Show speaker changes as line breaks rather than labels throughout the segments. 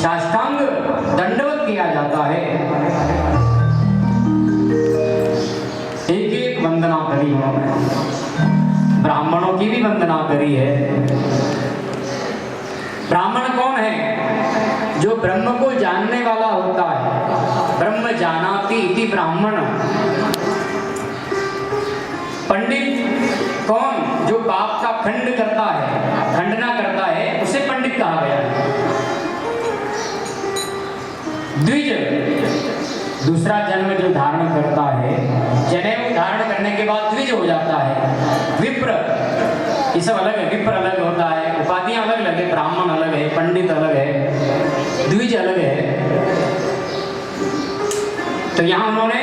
साष्टांग दंडवत किया जाता है। एक एक वंदना करी उन्होंने, ब्राह्मणों की भी वंदना करी है। ब्राह्मण कौन है? जो ब्रह्म को जानने वाला होता है। ब्रह्म जानाति इति ब्राह्मण। पंडित कौन? जो पाप का खंड करता है, खंडना करता है, उसे पंडित कहा गया है। द्विज, दूसरा जन्म जो धारण करता है, जनेऊ धारण करने के बाद द्विज हो जाता है। विप्र, ये सब अलग है। विप्र अलग होता है, उपाधियां अलग अलग है, ब्राह्मण अलग है, पंडित अलग है, द्विज अलग है। तो यहाँ उन्होंने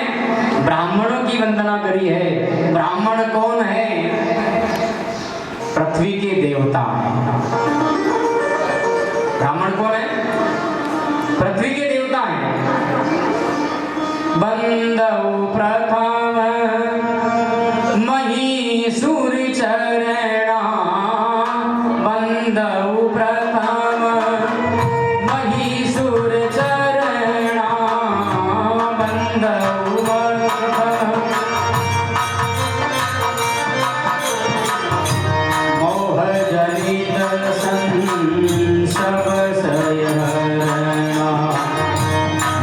ब्राह्मणों की वंदना करी है। ब्राह्मण कौन है? पृथ्वी के देवता हैं। ब्राह्मण कौन है? पृथ्वी के देवता हैं। बंदौ प्रथम महीसुर चरणा, बंदौ प्रथम महीसुर चरणा, बंदौ मोह जनित संसव सयहरणा,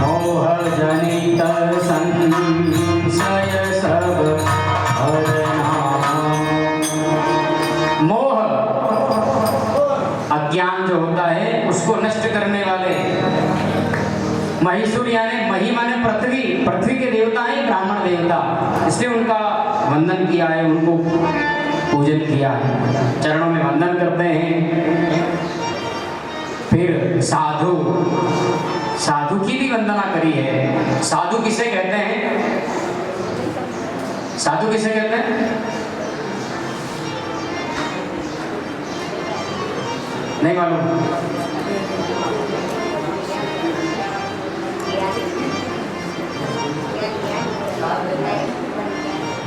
मोह जनित संशय सब हरणा। मोह, अज्ञान जो होता है उसको नष्ट करने वाले महीसुर, यानी मही माने पृथ्वी, पृथ्वी के देवता हैं ब्राह्मण देवता, इसलिए उनका वंदन किया है, उनको पूजन किया है, चरणों में वंदन करते हैं। फिर साधु, साधु की भी वंदना करी है। साधु किसे कहते हैं? साधु किसे कहते हैं? नहीं मालूम?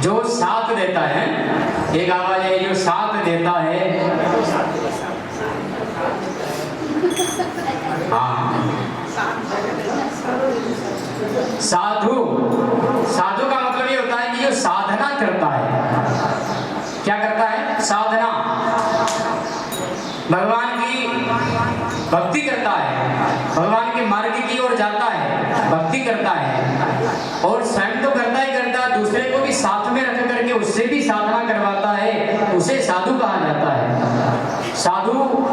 जो साथ देता है, एक आवाज है जो साथ देता है। हाँ, साधु, साधु का मतलब ये होता है कि जो साधना करता है। क्या करता है? साधना, भगवान की भक्ति करता है, भगवान के मार्ग की ओर जाता है, भक्ति करता है, और स्वयं तो करता ही करता, दूसरे को भी साथ में रख करके उससे भी साधना करवाता है, उसे साधु कहा जाता है। साधु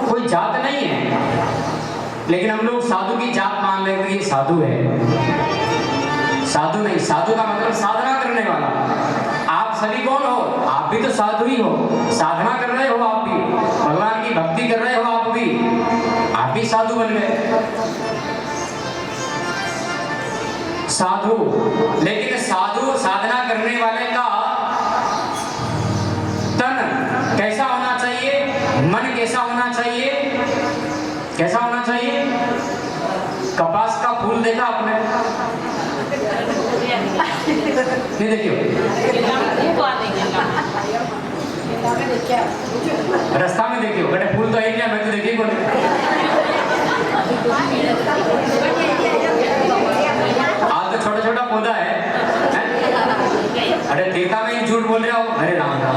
कोई जात नहीं है, लेकिन हम लोग साधु की जात मान लेते हैं, ये साधु है। साधु नहीं, साधु का मतलब साधना करने वाला। आप सभी कौन हो? आप भी तो साधु ही हो, साधना कर रहे हो, आप भी भगवान की भक्ति कर रहे हो, आप भी साधु बन गए, साधु। लेकिन साधु, साधना करने वाले का तन कैसा होना चाहिए? मन कैसा होना चाहिए? कैसा होना चाहिए? कपास का फूल देखा आपने? नहीं देखियो? रास्ता में देखियो, बड़े फूल तो है क्या? मैं तो देखी को नहीं। आज तो छोटा छोटा पौधा है। अरे देखा मैं झूठ बोल रहा हूँ? अरे राम राम।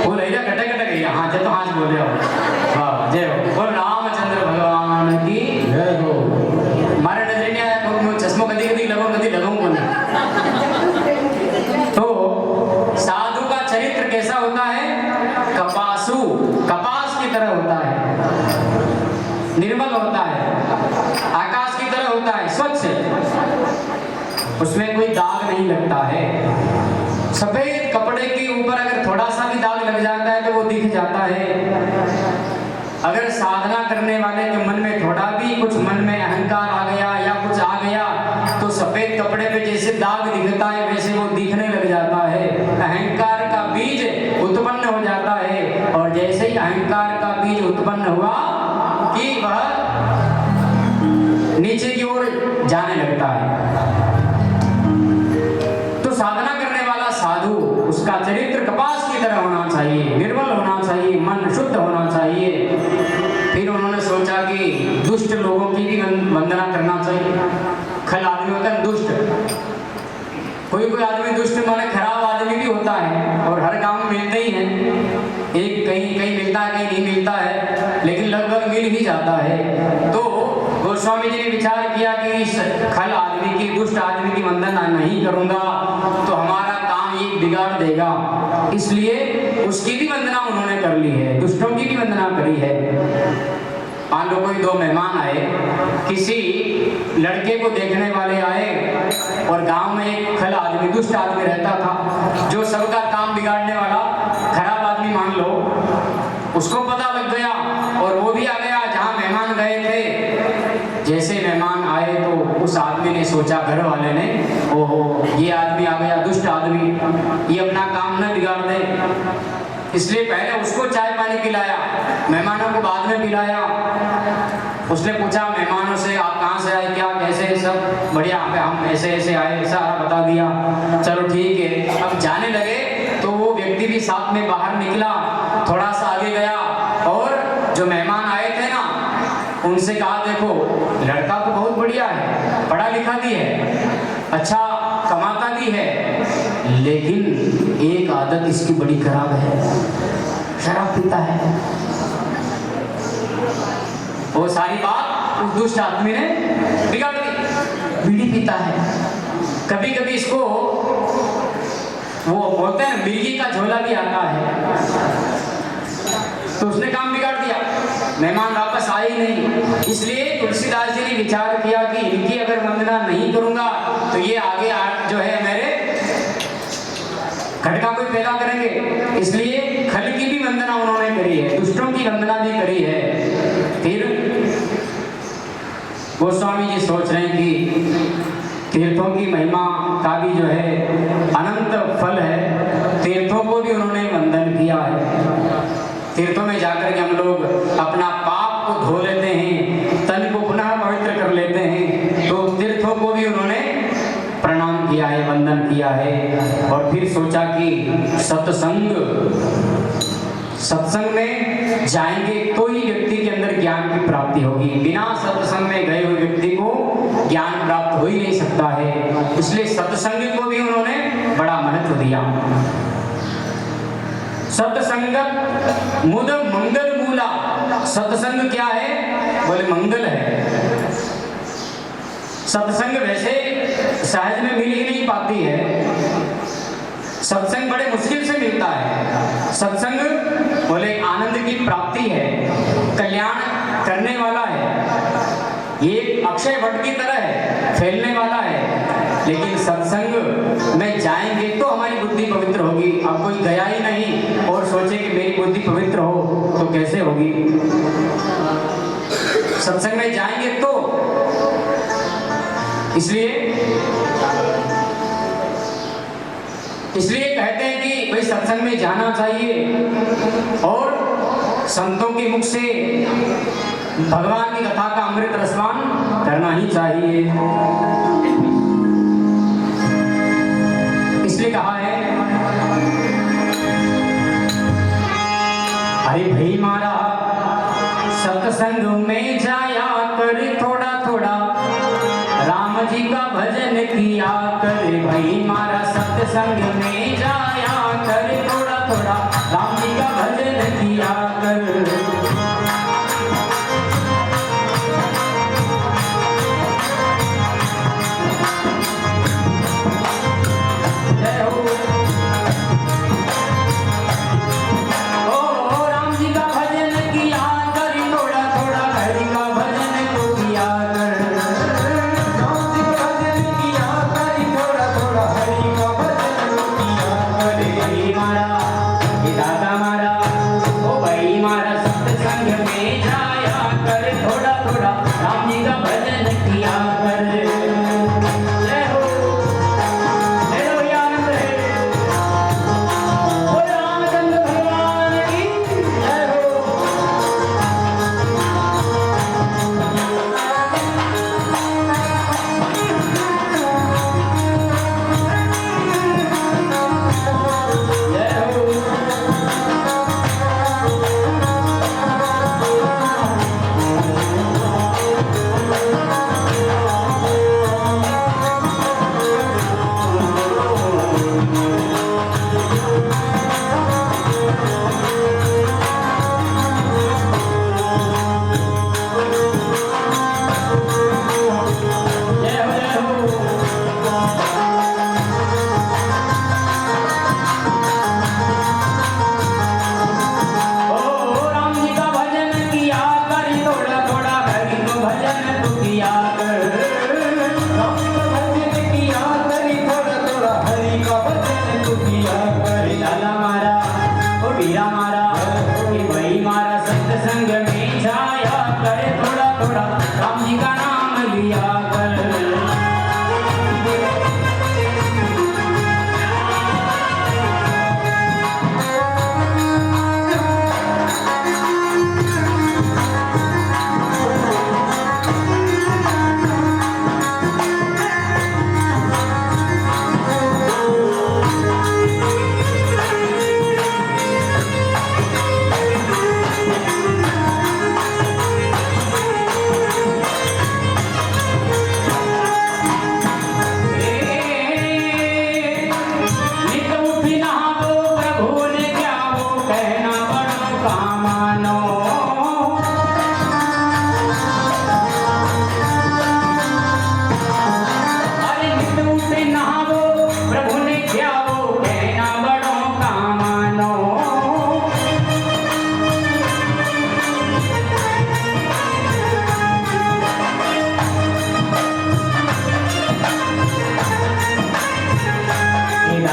फूल है क्या? कटे कटे गई। हाँ जब तो हाँ बोल रहे हो। हाँ जय हो। और रामचंद्र भगवान की जय हो। हमारे नजर नहीं आया चश्मो कदी कदी लगो को नहीं। तो साधु का चरित्र कैसा होता है? कपासु, कपास की तरह होता है, निर्मल होता है, आकाश की तरह होता है, स्वच्छ, उसमें कोई दाग नहीं लगता है। सफेद कपड़े के ऊपर अगर थोड़ा सा भी दाग लग जाता है तो वो दिख जाता है। अगर साधना करने वाले के मन में थोड़ा भी कुछ मन में अहंकार आ गया या कुछ आ गया तो सफेद कपड़े पे जैसे दाग दिखता है वैसे वो दिखने लग जाता है। अहंकार का बीज उत्पन्न हो जाता है, और जैसे ही अहंकार का बीज उत्पन्न हुआ कि वह नीचे की ओर जाने लगता है। तो साधना करने वाला साधु, उसका उसका चरित्र कपास की तरह होना चाहिए, निर्मल होना चाहिए, मन शुद्ध होना चाहिए। फिर उन्होंने सोचा कि दुष्ट लोगों की भी वंदना करना चाहिए। खल आदमी होता है दुष्ट, कोई कोई आदमी दुष्ट माने खराब आदमी भी होता है और हर गांव में मिलते ही हैं। एक कहीं कहीं मिलता है, कहीं नहीं मिलता है, लेकिन लगभग मिल ही जाता है। तो गोस्वामी जी ने विचार किया कि इस खल आदमी की, दुष्ट आदमी की वंदना नहीं करूंगा तो हमारा काम ये बिगाड़ देगा, इसलिए उसकी भी वंदना उन्होंने कर ली है, दुष्टों की भी वंदना करी है। मान लो कोई दो मेहमान आए, किसी लड़के को देखने वाले आए और गांव में एक खल आदमी, दुष्ट आदमी रहता था, जो सबका काम बिगाड़ने वाला खराब आदमी मान लो। उसको पता लग गया और वो भी आ गया जहाँ मेहमान गए थे। जैसे मेहमान आए तो उस आदमी ने सोचा, घर वाले ने, ओहो ये आदमी आ गया, दुष्ट आदमी, ये अपना काम न बिगाड़ दे, इसलिए पहले उसको चाय पानी पिलाया, मेहमानों को बाद में पिलाया। उसने पूछा मेहमानों से, आप कहाँ से आए, क्या कैसे, सब बढ़िया, हम ऐसे ऐसे आए, सारा बता दिया। चलो ठीक है। अब जाने लगे तो वो व्यक्ति भी साथ में बाहर निकला, थोड़ा सा आगे गया और जो मेहमान आए थे ना उनसे कहा, देखो लड़का तो बहुत बढ़िया है, पढ़ा लिखा भी है, अच्छा कमाता भी है, लेकिन एक आदत इसकी बड़ी खराब है, शराब पीता है। वो सारी बात उस दुष्ट आदमी ने बिगाड़ दी, बीड़ी पीता है, कभी कभी इसको वो बोलते हैं मिर्गी का झोला भी आता है, तो उसने काम बिगाड़ दिया, मेहमान वापस आए ही नहीं। इसलिए तुलसीदास जी ने विचार किया कि इनकी अगर वंदना नहीं करूंगा तो ये आगे जो है मेरे खटका कोई पैदा करेंगे, इसलिए खल की भी वंदना उन्होंने करी है, दुष्टों की वंदना भी करी है। फिर गोस्वामी जी सोच रहे हैं कि तीर्थों की महिमा का भी जो है अनंत फल है, तीर्थों को भी उन्होंने वंदन किया है। तीर्थों में जाकर के हम लोग अपना पाप को धो लेते हैं, तन को पुनः पवित्र कर लेते हैं, तो तीर्थों को भी उन्होंने प्रणाम किया है, वंदन किया है। और फिर सोचा कि सत्संग में जाएंगे तो ही व्यक्ति के अंदर ज्ञान की प्राप्ति होगी, बिना सत्संग में गए हुए व्यक्ति को ज्ञान प्राप्त हो ही नहीं सकता है। इसलिए सत्संग को भी उन्होंने बड़ा महत्व दिया। सत्संगत मुद मंगल मूला, सत्संग क्या है, बोले मंगल है। सत्संग वैसे सहज में मिल ही नहीं पाती है, सत्संग बड़े मुश्किल से मिलता है। सत्संग बोले आनंद की प्राप्ति है, कल्याण करने वाला है, ये अक्षय वट की तरह है, फैलने वाला है। लेकिन सत्संग में जाएंगे तो हमारी बुद्धि पवित्र होगी। अब कोई गया ही नहीं और सोचे कि मेरी बुद्धि पवित्र हो तो कैसे होगी। सत्संग में जाएंगे तो, इसलिए कहते हैं कि भाई सत्संग में जाना चाहिए और संतों के मुख से भगवान की कथा का अमृत रसपान करना ही चाहिए। इसलिए कहा है, अरे भाई मारा सत्संग में जाया कर, थोड़ा थोड़ा राम जी का भजन किया कर। भाई मारा सत्संग में जाया कर, थोड़ा थोड़ा राम जी का भजन किया कर। दादा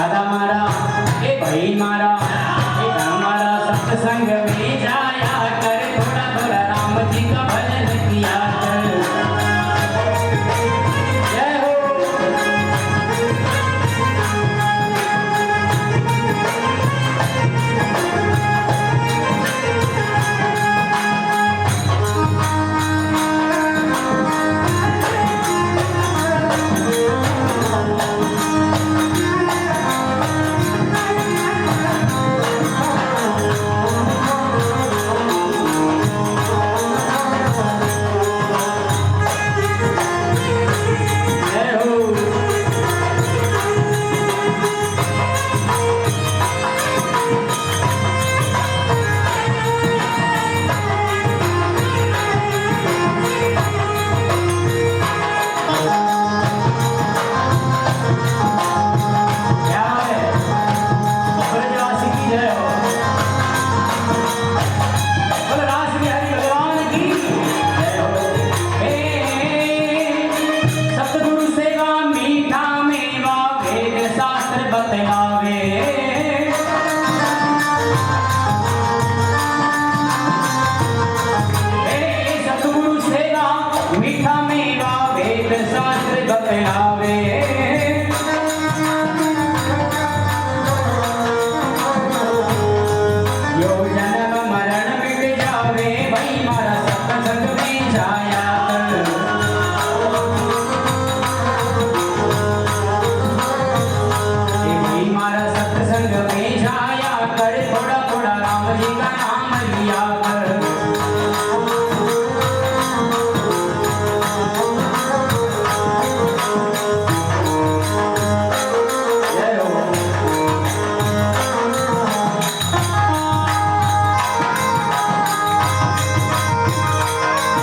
दादा मारा ए भाई मारा ए हमारा सत्संग में जाया कर, थोड़ा थोड़ा राम जी का भजन किया कर। जय हो।